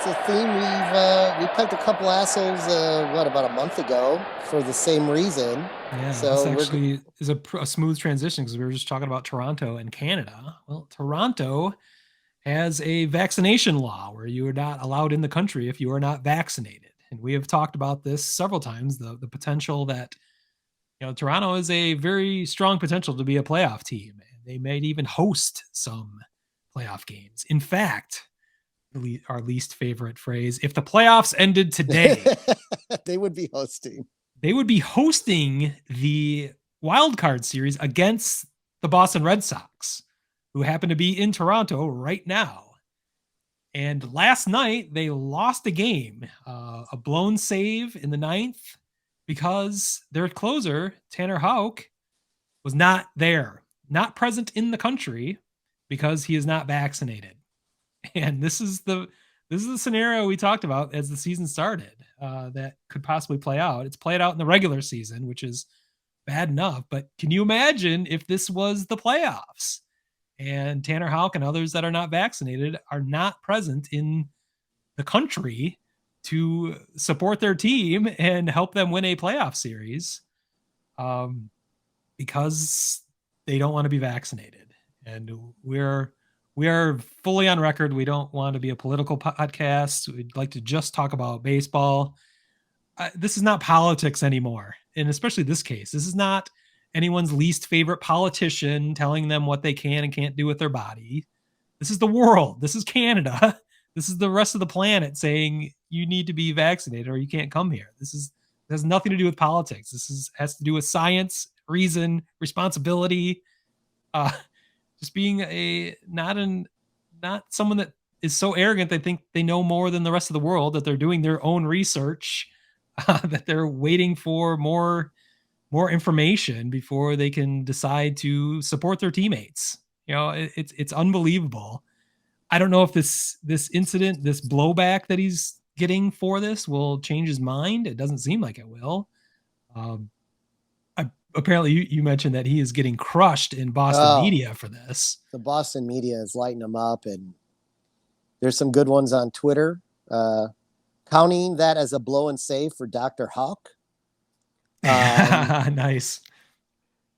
it's a theme we picked a couple assholes about a month ago for the same reason. Yeah, this So actually is a smooth transition because we were just talking about Toronto and Canada. Well, Toronto has a vaccination law where you are not allowed in the country if you are not vaccinated. And we have talked about this several times, the potential that Toronto is a very strong potential to be a playoff team. They might even host some playoff games. In fact, our least favorite phrase, if the playoffs ended today, they would be hosting. They would be hosting the wild card series against the Boston Red Sox, who happen to be in Toronto right now. And last night they lost a game, a blown save in the ninth, because their closer Tanner Houck was not there, not present in the country because he is not vaccinated. And this is the scenario we talked about as the season started that could possibly play out. It's played out in the regular season, which is bad enough. But can you imagine if this was the playoffs and Tanner Houck and others that are not vaccinated are not present in the country to support their team and help them win a playoff series because they don't want to be vaccinated. And we are fully on record. We don't want to be a political podcast. We'd like to just talk about baseball. This is not politics anymore. And especially this case, this is not anyone's least favorite politician telling them what they can and can't do with their body. This is the world. This is Canada. This is the rest of the planet saying you need to be vaccinated or you can't come here. This has nothing to do with politics. Has to do with science, reason, responsibility. Just being not someone that is so arrogant they think they know more than the rest of the world, that they're doing their own research, that they're waiting for more information before they can decide to support their teammates. It's unbelievable. I don't know if this incident, this blowback that he's getting for this will change his mind. It doesn't seem like it will. Apparently you mentioned that he is getting crushed in Boston media for this. The Boston media is lighting him up, and there's some good ones on Twitter, counting that as a blow and save for Dr. Houck. Nice.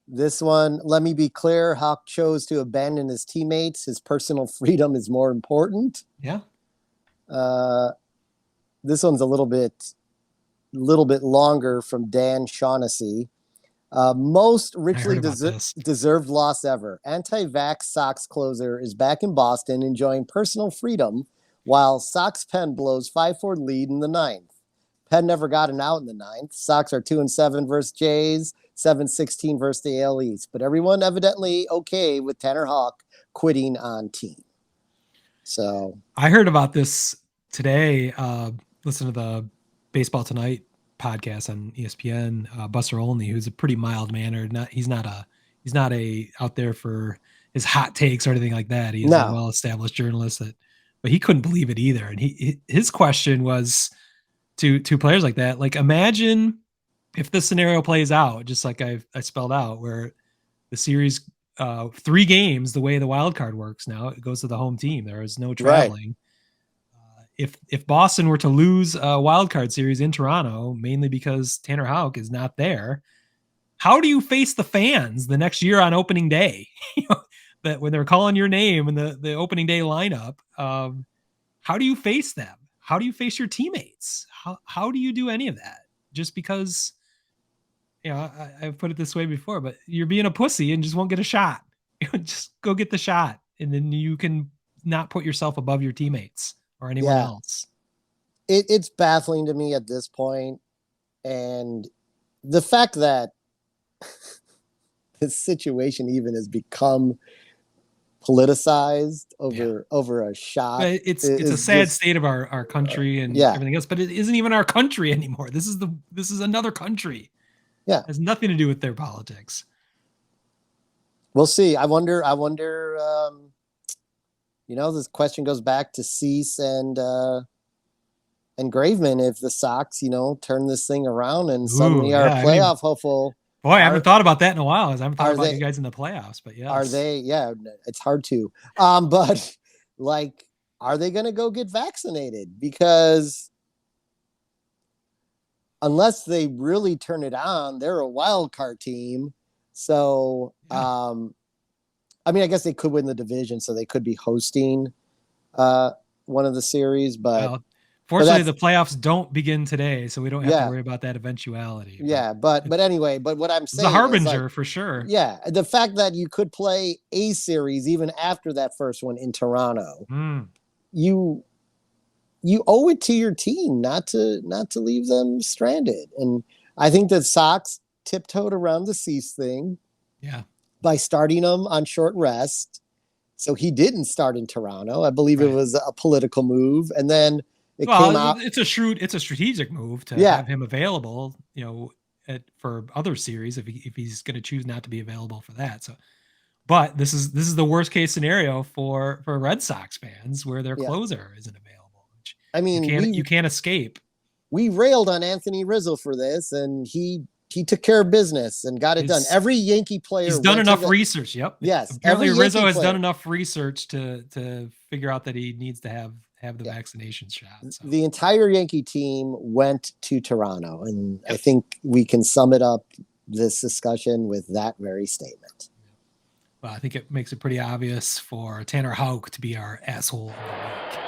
This one, let me be clear, Houck chose to abandon his teammates. His personal freedom is more important. Yeah. This one's a little bit longer from Dan Shaughnessy. Most richly deserved loss ever. Anti-vax Sox closer is back in Boston enjoying personal freedom while Sox pen blows 5-4 lead in the ninth. Penn never got an out in the ninth. Sox are 2-7 versus Jays, 7-16 versus the AL East. But everyone evidently okay with Tanner Houck quitting on team. So I heard about this today. Listen to the Baseball Tonight podcast on ESPN. Buster Olney, who's a pretty mild mannered. He's not a out there for his hot takes or anything like that. He's a well established journalist but he couldn't believe it either. And his question was to players like that. Like, imagine if the scenario plays out just like I spelled out, where the series 3 games, the way the wild card works now, it goes to the home team. There is no traveling. Right. If Boston were to lose a wild card series in Toronto, mainly because Tanner Houck is not there, how do you face the fans the next year on opening day? That when they're calling your name in the opening day lineup, how do you face them? How do you face your teammates? How do you do any of that? Just because, I've put it this way before, but you're being a pussy and just won't get a shot. Just go get the shot, and then you can not put yourself above your teammates or anyone else. It's baffling to me at this point. And the fact that this situation even has become politicized over a shot. It's a sad state of our country and everything else, but it isn't even our country anymore. This is another country. Yeah. It has nothing to do with their politics. We'll see. I wonder, this question goes back to Cease and Graveman. If the Sox, turn this thing around and suddenly are playoff hopeful. Boy, I haven't thought about that in a while. I haven't thought about you guys in the playoffs, but yeah. Are they? Yeah, it's hard to. But like are they going to go get vaccinated? Because unless they really turn it on, they're a wild card team. So, I mean, I guess they could win the division, so they could be hosting one of the series. But fortunately, the playoffs don't begin today, so we don't have to yeah, worry about that eventuality. Yeah, but anyway, but what I'm it's a saying is, harbinger like, for sure. yeah, the fact that you could play a series even after that first one in Toronto, you owe it to your team not to leave them stranded. And I think that Sox tiptoed around the Cease thing, yeah, by starting him on short rest. So he didn't start in Toronto. I believe it was a political move, and then it came out. It's a strategic move to have him available, for other series if he's going to choose not to be available for that. So, but this is the worst case scenario for Red Sox fans, where their closer isn't available. Which I mean, you can't escape. We railed on Anthony Rizzo for this, and he took care of business and got it done. Every Yankee player, he's done enough research. Yep. Yes. Apparently Rizzo has done enough research to figure out that he needs to have the vaccination shot. So. The entire Yankee team went to Toronto, and I think we can sum it up, this discussion, with that very statement. Well, I think it makes it pretty obvious for Tanner Houck to be our asshole of the week.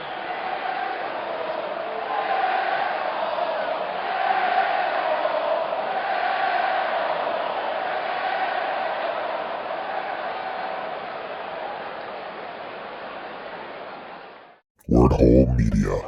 Word Hole Media.